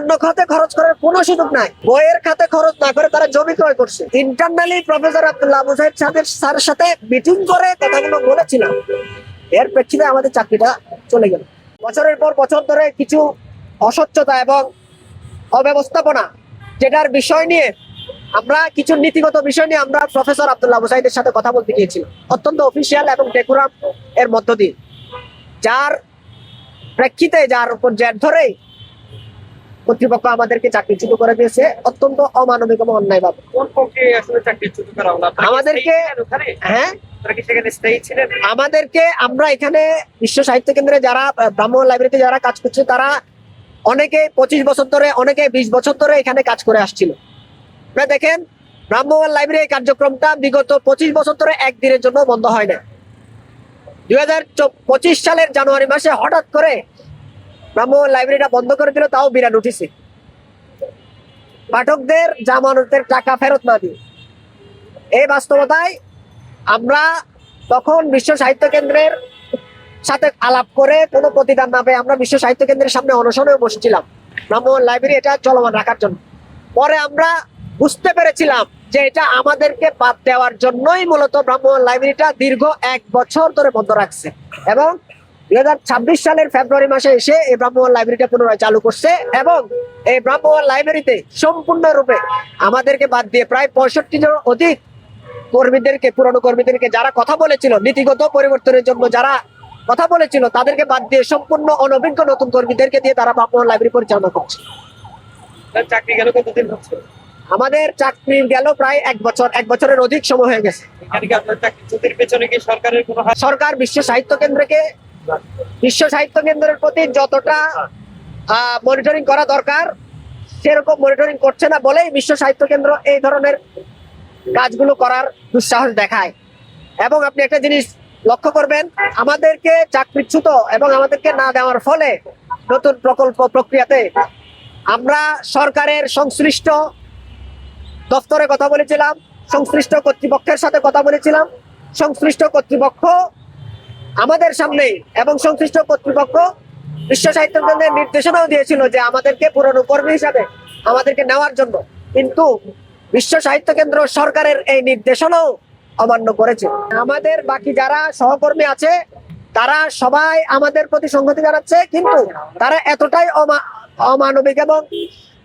অন্য খাতে খরচ করার কোনো সুযোগ নাই। বইয়ের খাতে খরচ না করে তারা জমি ক্রয় করছে। ইন্টারনালি প্রফেসর আব্দুল্লাহ আবু সাইদ স্যারের সাথে মিটিং করে কথাগুলো বলেছিলাম। এর প্রেক্ষিতে আমাদের চাকরিটা চলে গেল। বছরের পর বছর ধরে কিছু অস্বচ্ছতা এবং অব্যবস্থাপনা, যেটার বিষয় নিয়ে আমরা কিছু নীতিগত বিষয় নিয়ে আমরা প্রফেসর আব্দুল্লাহ আবু সাইদের সাথে কথা বলতে গিয়েছিলাম, অত্যন্ত অফিসিয়াল এবং ডেকুরাম এর মধ্য দিয়ে, যার প্রেক্ষিতে যার উপর জের ধরে কর্তৃপক্ষ আমাদেরকে চাকরিচ্যুত করে দিয়েছে অত্যন্ত অমানবিক এবং অন্যায় ভাবে। আমাদেরকে আমরা এখানে বিশ্ব সাহিত্য কেন্দ্রে যারা ব্রাহ্মণ লাইব্রেরিতে যারা কাজ করছে তারা অনেকে 25 বছর ধরে, অনেকে 20 বছর ধরে এখানে কাজ করে আসছিল। আপনারা দেখেন ব্রাহ্মণ লাইব্রেরি কার্যক্রমটা বিগত 25 বছর ধরে একদিনের জন্য বন্ধ হয় না। 2025 সালের জানুয়ারি মাসে হঠাৎ করে ব্রাহ্মণ লাইব্রেরিটা বন্ধ করে দিল, তাও বিনা নোটিশে, পাঠকদের জামানতের টাকা ফেরত না দিয়ে। এই বাস্তবতায় আমরা তখন বিশ্ব সাহিত্য কেন্দ্রের সাথে আলাপ করে কোনো প্রতিদান না পেয়ে আমরা বিশ্ব সাহিত্য কেন্দ্রের সামনে অনশনে বসেছিলাম ব্রাহ্মণ লাইব্রেরি এটা চলমান রাখার জন্য। পরে আমরা বুঝতে পেরেছিলাম যে এটা আমাদেরকে বাদ দেওয়ার জন্যই মূলত ব্রাহ্মণ লাইব্রেরিটা দীর্ঘ 1 বছর ধরে বন্ধ রাখছে, এবং 2026 সালের ফেব্রুয়ারি মাসে এসে এই ব্রাহ্মণ লাইব্রেরিটা পুনরায় চালু করছে। এবং এই ব্রাহ্মণ লাইব্রেরিতে সম্পূর্ণরূপে আমাদেরকে বাদ দিয়ে প্রায় 65 জন অধিক কর্মীদেরকে, পুরনো কর্মীদেরকে যারা কথা বলেছিল নীতিগত পরিবর্তনের জন্য যারা কথা বলেছিল তাদেরকে বাদ দিয়ে সম্পূর্ণ অনভিজ্ঞ নতুন কর্মীদেরকে দিয়ে তারা ব্রাহ্মণ লাইব্রেরি পরিচালনা করছে। চাকরি গেল কতদিন হচ্ছে? আমাদের চাকরি গেল প্রায় 1 বছর, 1 বছরের অধিক সময় হয়ে গেছে। সরকার বিশ্ব সাহিত্য কেন্দ্রের প্রতি যতটা মনিটরিং করা দরকার সেরকম মনিটরিং করছে না বলেই বিশ্ব সাহিত্য কেন্দ্র এই ধরনের কাজগুলো করার দুঃসাহস দেখায়। এবং আপনি একটা জিনিস লক্ষ্য করবেন, আমাদেরকে চাকরিচ্যুত এবং আমাদেরকে না দেওয়ার ফলে নতুন প্রকল্প প্রক্রিয়াতে আমরা সরকারের সংশ্লিষ্ট দপ্তরে কথা বলেছিলাম, সংশ্লিষ্ট কর্তৃপক্ষের সাথে কথা বলেছিলাম। সংশ্লিষ্ট কর্তৃপক্ষ আমাদের সামনে এবং সংশ্লিষ্ট কর্তৃপক্ষ বিশ্ব সাহিত্য কেন্দ্রের নির্দেশনাও দিয়েছিল যে আমাদেরকে পুরনো কর্মী হিসাবে আমাদেরকে নেওয়ার জন্য, কিন্তু বিশ্ব সাহিত্য কেন্দ্র সরকারের এই নির্দেশনাও অমান্য করেছে। আমাদের বাকি যারা সহকর্মী আছে তারা সবাই আমাদের প্রতি সংহতি জানাচ্ছে, কিন্তু তারা এতটাই অমানবিক এবং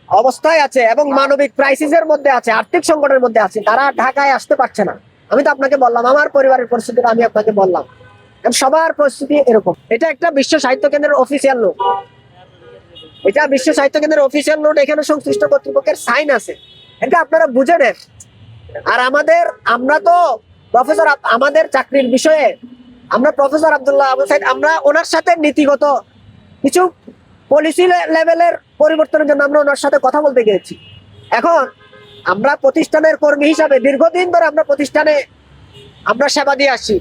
অবস্থায় আছে এবং মানবিক ক্রাইসিসের মধ্যে আছে, আর্থিক সংকটের মধ্যে আছে, তারা ঢাকায় আসতে পারছে না। আমি তো আপনাকে বললাম আমার পরিবারের পরিস্থিতি, আমি আপনাকে বললাম সবার পরিস্থিতি এরকম। এটা একটা বিশ্ব সাহিত্য কেন্দ্রের অফিসিয়াল নোট, এটা বিশ্ব সাহিত্য কেন্দ্রের অফিসিয়াল নোট, এখানে সংশ্লিষ্ট কর্তৃপক্ষের সাইন আছে, এটা আপনারা বুঝে নেন। আর আমরা তো প্রফেসর, আমাদের চাকরির বিষয়ে আমরা প্রফেসর আব্দুল্লাহ আবু সাইদ আমরা ওনার সাথে নীতিগত কিছু পলিসি লেভেলের পরিবর্তনের জন্য আমরা ওনার সাথে কথা বলতে গিয়েছি। এখন আমরা প্রতিষ্ঠানের কর্মী হিসাবে দীর্ঘদিন ধরে আমরা প্রতিষ্ঠানে আমরা সেবা দিয়ে আসছি,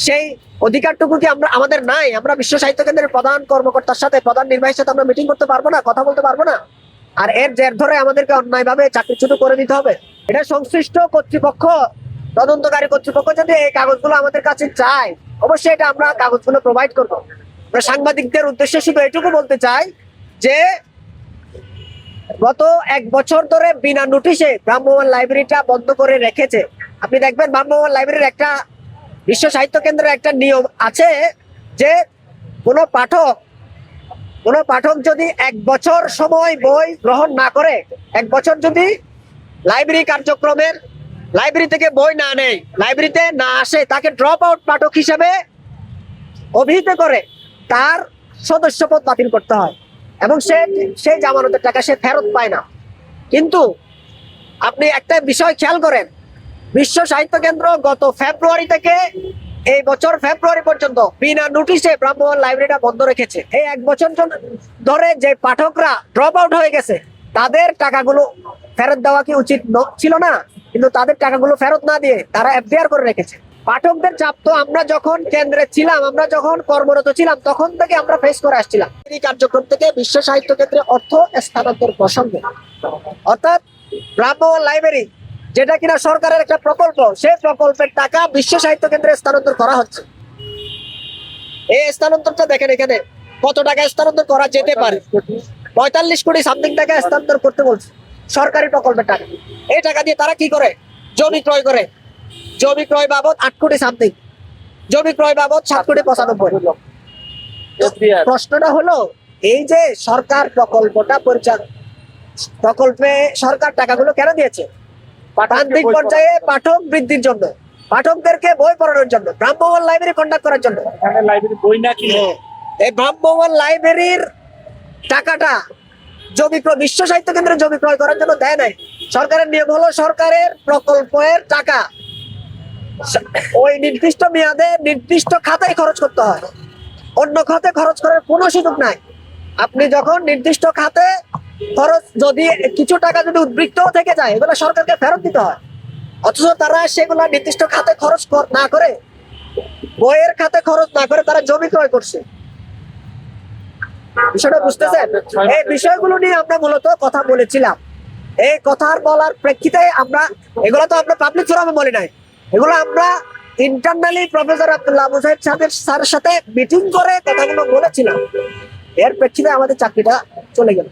সেই অধিকারটুকু কি আমাদের নাই? আমরা বিশ্ব সাহিত্য কেন্দ্রের প্রধান কর্মকর্তার সাথে, প্রধান নির্বাহীর সাথে আমরা মিটিং করতে পারবো না, কথা বলতে পারবো না? আর এর জের ধরে আমাদেরকে অন্যায়ভাবে চাকরিচ্যুত করে দিতে হবে? এটা সংশ্লিষ্ট কর্তৃপক্ষ, তদন্তকারী কর্তৃপক্ষ যদি এই কাগজগুলো আমাদের কাছে চায় অবশ্যই এটা আমরা কাগজগুলো প্রোভাইড করবো। আমরা সাংবাদিকদের উদ্দেশ্যে শুধু এটুকু বলতে চাই যে গত 1 বছর ধরে বিনা নোটিশে ব্রাহ্মণ লাইব্রেরিটা বন্ধ করে রেখেছে। আপনি দেখবেন ব্রাহ্মণ লাইব্রেরির একটা বিশ্ব সাহিত্য কেন্দ্রের একটা নিয়ম আছে যে কোনো পাঠক যদি 1 বছর সময় বই গ্রহণ না করে, 1 বছর যদি লাইব্রেরি কার্যক্রমের লাইব্রেরি থেকে বই না নেয়, লাইব্রেরিতে না আসে, তাকে ড্রপ আউট পাঠক হিসেবে অভিহিত করে তার সদস্যপদ বাতিল করতে হয় এবং সেই জামানতের টাকা সে ফেরত পায় না। কিন্তু আপনি একটা বিষয় খেয়াল করেন, বিশ্ব সাহিত্য কেন্দ্র গত ফেব্রুয়ারি থেকে এই বছর ফেব্রুয়ারি পর্যন্ত বিনা নোটিশে ব্রাহ্মণ লাইব্রেরিটা বন্ধ রেখেছে। এই 1 বছর ধরে যে পাঠকরা ড্রপ আউট হয়ে গেছে তাদের টাকাগুলো ফেরত দেওয়া কি উচিত ছিল না? কিন্তু তাদের টাকাগুলো ফেরত না দিয়ে তারা এফডিআর করে রেখেছে। পাঠকদের চাপ তো আমরা যখন কেন্দ্রে ছিলাম, আমরা যখন কর্মরত ছিলাম তখন থেকে আমরা ফেস করে আসছিলাম। এই কার্যক্রম থেকে বিশ্ব সাহিত্য কেন্দ্রে অর্থ স্থানান্তর প্রসঙ্গে, অর্থাৎ ব্রাহ্মণ লাইব্রেরি যেটা কিনা সরকারের একটা প্রকল্প, সেই প্রকল্পের টাকা বিশ্ব সাহিত্য কেন্দ্রে স্থানান্তর করা হচ্ছে। এই স্থানান্তরটা দেখেন এখানে কত টাকা স্থানান্তর করা যেতে পারে। 45 কোটি সামথিং টাকা হস্তান্তর করতে বলছে সরকারি প্রকল্পের টাকা। এই টাকা দিয়ে তারা কি করে? জমি ক্রয় করে। জমি ক্রয় বাবদ 8 কোটি সামথিং, জমি ক্রয় বাবদ 7 কোটি 95 লক্ষ। প্রশ্নটা হলো, এই যে সরকার প্রকল্পে সরকার টাকাগুলো কেন দিয়েছে? প্রান্তিক পর্যায়ে পাঠক বৃদ্ধির জন্য, পাঠকদেরকে বই পড়ানোর জন্য, ভ্রাম্যমাণ লাইব্রেরি কন্ডাক্ট করার জন্য। লাইব্রেরি বই না কিনে এই ভ্রাম্যমাণ লাইব্রেরির টাকাটা বিশ্ব সাহিত্য কেন্দ্রের জমি ক্রয় করার জন্য দেয় নাই। সরকারের নিয়ম হলো সরকারের প্রকল্পের টাকা ওই নির্দিষ্ট মেয়াদে নির্দিষ্ট খাতায় খরচ করতে হয়, অন্য খাতে খরচ করার কোনো সুযোগ নাই। আপনি যখন নির্দিষ্ট খাতে খরচ, যদি কিছু টাকা যদি উদ্বৃত্ত থেকে যায়, এগুলো সরকারকে ফেরত দিতে হয়। অথচ তারা সেগুলা নির্দিষ্ট খাতে খরচ না করে, বইয়ের খাতে খরচ না করে তারা জমি ক্রয় করছে। বিষয়টা বুঝতেছেন? এই বিষয়গুলো নিয়ে আমরা মূলত কথা বলেছিলাম। এই কথার বলার প্রেক্ষিতে আমরা, এগুলো তো আমরা পাবলিক ফোরামে বলি নাই, এগুলো আমরা ইন্টারনালি প্রফেসর আব্দুল্লাহ আবু সাইদ স্যারের সাথে মিটিং করে কথাগুলো বলেছিলাম। এর প্রেক্ষিতে আমাদের চাকরিটা চলে গেল।